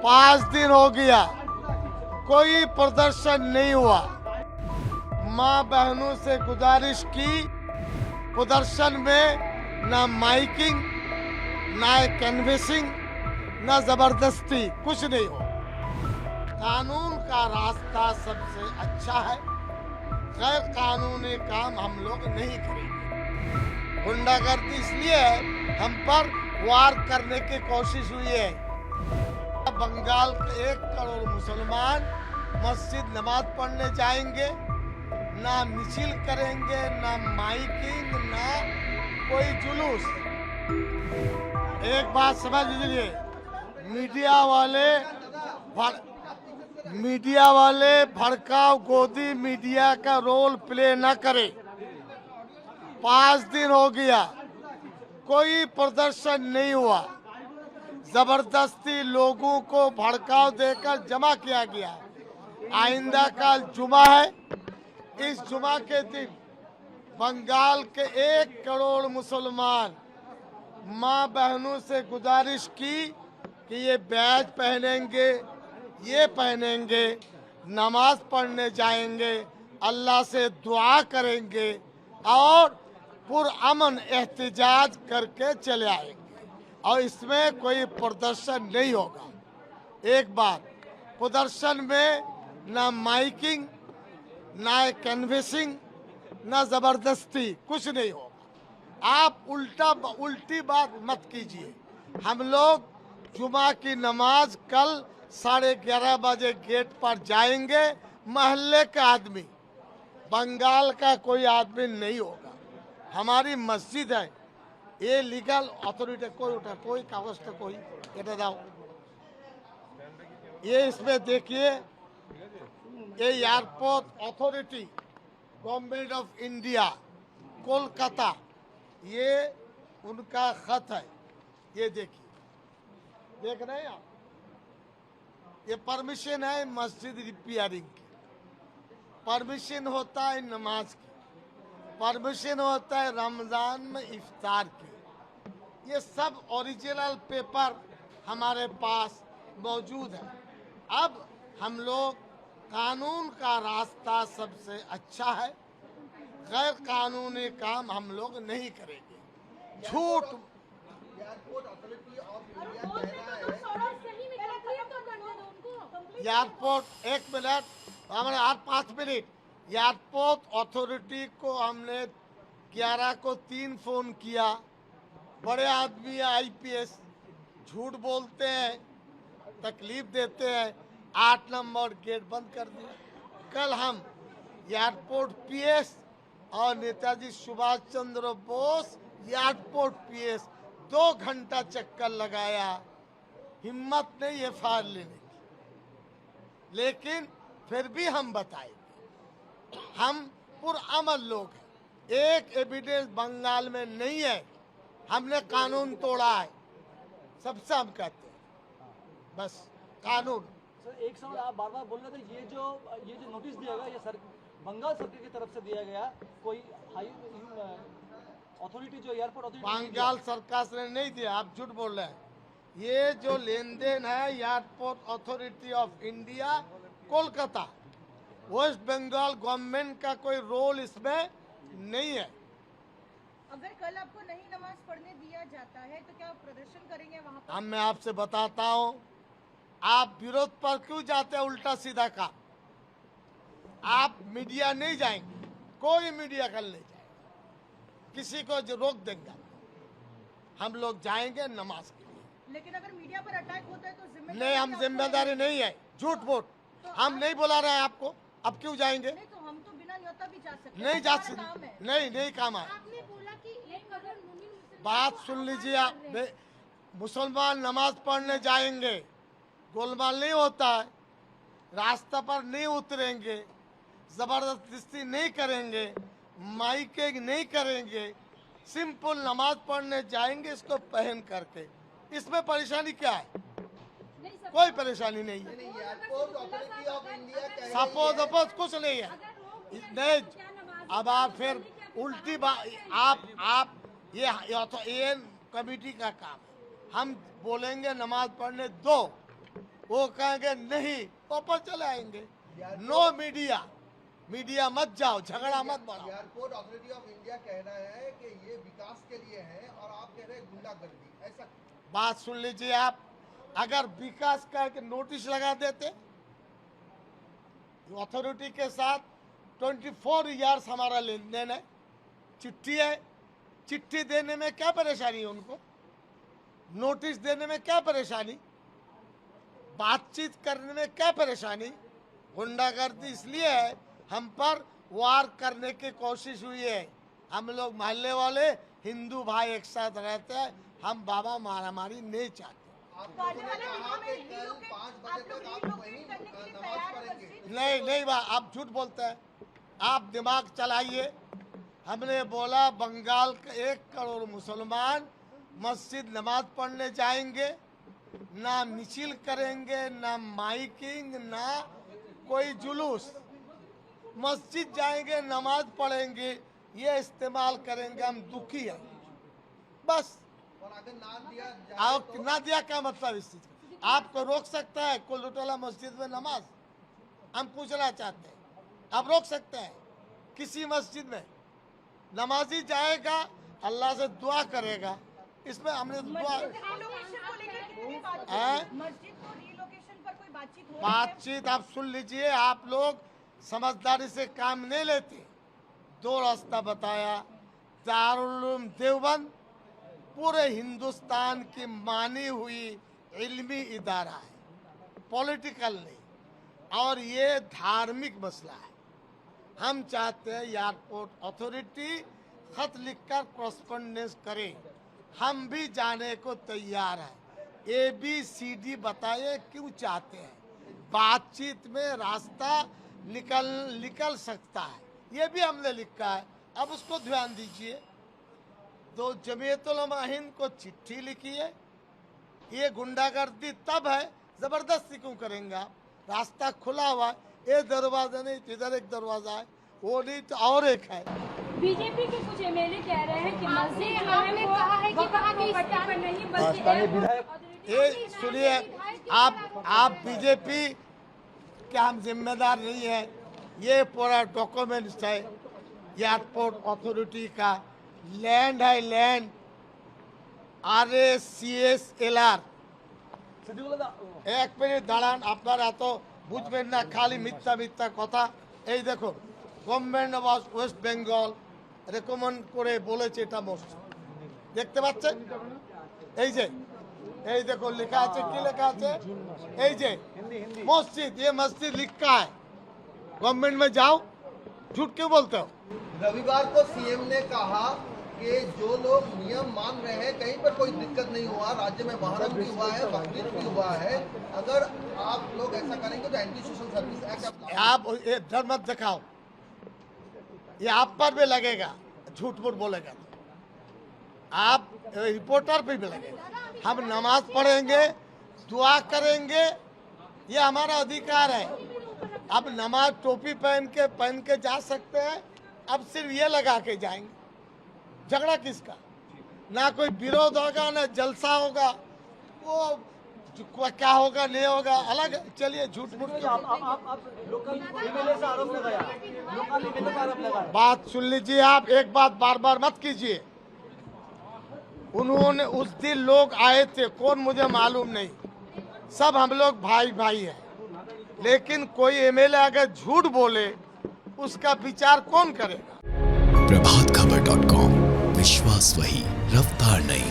5 दिन हो गया, कोई प्रदर्शन नहीं हुआ। माँ बहनों से गुजारिश की, प्रदर्शन में ना माइकिंग, ना कैनवेसिंग, ना जबरदस्ती, कुछ नहीं हो। कानून का रास्ता सबसे अच्छा है। गैर कानूनी काम हम लोग नहीं करेंगे। गुंडागर्दी इसलिए है, हम पर वार करने की कोशिश हुई है। बंगाल के 1 करोड़ मुसलमान मस्जिद नमाज पढ़ने जाएंगे, ना मिছিল करेंगे, ना माइकिंग, ना कोई जुलूस। एक बात समझ लीजिए, मीडिया वाले भड़काऊ गोदी मीडिया का रोल प्ले न करे। 5 दिन हो गया, कोई प्रदर्शन नहीं हुआ। जबरदस्ती लोगों को भड़काऊ देकर जमा किया गया। आइंदा कल जुमा है, इस जुमा के दिन बंगाल के 1 करोड़ मुसलमान माँ बहनों से गुजारिश की कि ये बैज पहनेंगे, ये पहनेंगे, नमाज पढ़ने जाएंगे, अल्लाह से दुआ करेंगे और पुरअमन एहतिजाज करके चले आएंगे और इसमें कोई प्रदर्शन नहीं होगा। एक बात, प्रदर्शन में ना माइकिंग, ना कैनवेसिंग, ना जबरदस्ती, कुछ नहीं होगा। आप उल्टी बात मत कीजिए। हम लोग जुमा की नमाज कल 11:30 बजे गेट पर जाएंगे। महल्ले का आदमी, बंगाल का कोई आदमी नहीं होगा। हमारी मस्जिद है, ये लीगल अथॉरिटी कोई कागज का कोई এটা দাও। ये इसमें देखिए, ये airport authority government of India Kolkata, ये उनका खत है। ये देखिए, देख रहे हैं आप, ये परमिशन है मस्जिद रिपेयरिंग की, परमिशन होता है नमाज की, परमिशन होता है रमजान में इफ्तार की। ये सब ओरिजिनल पेपर हमारे पास मौजूद है। अब हम लोग कानून का रास्ता सबसे अच्छा है। गैर कानूनी काम हम लोग नहीं करेंगे। झूठ एयरपोर्ट 1 मिनट, हमारे 5 मिनट। एयरपोर्ट अथॉरिटी को हमने 11 को 3 फोन किया। बड़े आदमी आईपीएस झूठ बोलते हैं, तकलीफ देते हैं। 8 नंबर गेट बंद कर दिया। कल हम एयरपोर्ट पीएस और नेताजी सुभाष चंद्र बोस एयरपोर्ट पीएस 2 घंटा चक्कर लगाया। हिम्मत नहीं एफआईआर लेने की, लेकिन फिर भी हम बताएंगे। हम पुरअमन लोग हैं। एक एविडेंस बंगाल में नहीं है। हमने कानून तोड़ा है, सबसे हम कहते हैं बस कानून। सर, एक सवाल आप बार बार बोल रहे थे, ये जो नोटिस दिया गया, ये बंगाल सरकार की तरफ से दिया गया, कोई हाई अथॉरिटी जो एयरपोर्ट अथॉरिटी बंगाल सरकार ने नहीं दिया, आप झूठ बोल रहे हैं। ये जो लेन देन है airport authority of India Kolkata, West Bengal government का कोई रोल इसमें नहीं है। अगर कल आपको नहीं नमाज पढ़ने दिया जाता है तो क्या आप प्रदर्शन करेंगे वहाँ पर? अब मैं आपसे बताता हूँ, आप विरोध पर क्यों जाते हैं? उल्टा सीधा काम। आप मीडिया नहीं जाएंगे, कोई मीडिया कल नहीं जाएगा, किसी को जो रोक देंगे। हम लोग जाएंगे नमाज के लिए। लेकिन अगर मीडिया पर अटैक होता है तो जिम्मेदारी नहीं, हम जिम्मेदारी नहीं है। झूठ बोल, हम नहीं बुला रहे हैं आपको। अब क्यों जाएंगे? नहीं तो हम तो बिना न्योता भी जा सकते हैं। नहीं जा हमारा काम सकते, है। नहीं काम है। आपने बोला कि एक अगर बात सुन लीजिए आप। मुसलमान नमाज पढ़ने जाएंगे, गोलमाल नहीं होता है। रास्ता पर नहीं उतरेंगे, जबरदस्ती नहीं करेंगे, माइकिंग नहीं करेंगे, सिंपल नमाज पढ़ने जाएंगे इसको पहन करके। इसमें परेशानी क्या है? कोई परेशानी नहीं है। सपोज कुछ नहीं है। नहीं, अब आप फिर उल्टी बात, आप ये कमेटी का काम है। हम बोलेंगे नमाज पढ़ने दो, वो कहेंगे नहीं, वापस चले आएंगे। नो मीडिया, मीडिया मत जाओ, झगड़ा मत बढ़ाओ। एयरपोर्ट अथॉरिटी ऑफ इंडिया कह रहा है कि ये विकास के लिए है और आप कह रहे हैं गुंडागर्दी, ऐसा? बात सुन लीजिए आप, अगर विकास करके नोटिस लगा देते, अथॉरिटी के साथ 24 ईयर्स हमारा लेन देन है, चिट्ठी है, चिट्ठी देने में क्या परेशानी है उनको? नोटिस देने में क्या परेशानी? बातचीत करने में क्या परेशानी? गुंडागर्दी इसलिए है, हम पर वार करने की कोशिश हुई है। हम लोग मोहल्ले वाले हिंदू भाई एक साथ रहते हैं, हम बाबा मारामारी नहीं चाहते। नहीं आप झूठ बोलते हैं, आप दिमाग चलाइए। हमने बोला बंगाल के 1 करोड़ मुसलमान मस्जिद नमाज पढ़ने जाएंगे, ना मिছিল करेंगे, ना माइकिंग, ना कोई जुलूस, मस्जिद जाएंगे, नमाज पढ़ेंगे, ये इस्तेमाल करेंगे। हम दुखी हैं बस। और अगर ना दिया क्या मतलब इस चीज का? आपको रोक सकता है कुलटोला मस्जिद में नमाज? हम पूछना चाहते हैं, आप रोक सकते हैं? किसी मस्जिद में नमाजी जाएगा, अल्लाह से दुआ करेगा, इसमें हमने दुआ बातचीत आप सुन लीजिए। आप लोग समझदारी से काम नहीं लेते। 2 रास्ता बताया, दारुल उलूम देवबंद पूरे हिंदुस्तान की मानी हुई इल्मी इदारा है, पॉलिटिकल नहीं, और ये धार्मिक मसला है। हम चाहते हैं एयरपोर्ट अथॉरिटी खत लिखकर कॉरेस्पॉन्डेंस करे, हम भी जाने को तैयार हैं। ABCD बताइए क्यों चाहते हैं? बातचीत में रास्ता निकल सकता है, ये भी हमने लिखा है, अब उसको ध्यान दीजिए। तो जमीयत उलमा हिंद को चिट्ठी लिखी है। ये गुंडागर्दी तब है, जबरदस्ती क्यों करेंगे आप? रास्ता खुला हुआ है, ये दरवाजा नहीं, इधर एक दरवाजा है, वो नहीं तो और एक है। बीजेपी के कुछ MLA कह रहे हैं कि मस्जिद आपने कहा है कि वहाँ की पट्टी पर नहीं बल्कि ये सुनिए, आप बीजेपी के हम जिम्मेदार नहीं है। ये पूरा डॉक्यूमेंट्स है एयरपोर्ट अथॉरिटी का, लैंड है, लैंड RACSLR। एक मिनट দাঁড়ান, আপনারা তো বুঝবেন না, খালি মিথ্যা মিথ্যা কথা। এই দেখুন, government of West Bengal recommend করে বলেছে এটা মসজিদ, দেখতে পাচ্ছেন? এই দেখো লেখা আছে, কি লেখা আছে? এই যে মসজিদ, ये मस्जिद लिखा है। गवर्नमेंट में जाओ, झूठ क्यों बोलते हो? रविवार को सीएम ने कहा कि जो लोग नियम मान रहे हैं कहीं पर कोई दिक्कत नहीं हुआ, राज्य में मुहर्रम भी हुआ है, बकरीद भी हुआ है, अगर आप लोग ऐसा करेंगे तो एंटी सोशल सर्विस एक्ट आप ये डर मत दिखाओ, ये आप पर भी लगेगा, झूठ मूठ बोलेगा तो। आप रिपोर्टर पे भी लगेगा। हम नमाज पढ़ेंगे, दुआ करेंगे, ये हमारा अधिकार है। अब नमाज टोपी पहन के जा सकते हैं, अब सिर्फ ये लगा के जाएंगे। झगड़ा किसका? ना कोई विरोध होगा, ना जलसा होगा, वो क्या होगा नहीं होगा अलग। चलिए झूठ मूठ आप लोकल MLA से आरोप लगाया, लोकल MLA का आरोप लगाया। बात सुन लीजिए आप, एक बात बार बार मत कीजिए। उन्होंने उस दिन लोग आए थे, कौन मुझे मालूम नहीं, सब हम लोग भाई भाई हैं, लेकिन कोई MLA अगर झूठ बोले उसका विचार कौन करेगा? प्रभातखबर.com, विश्वास वही, रफ्तार नहीं।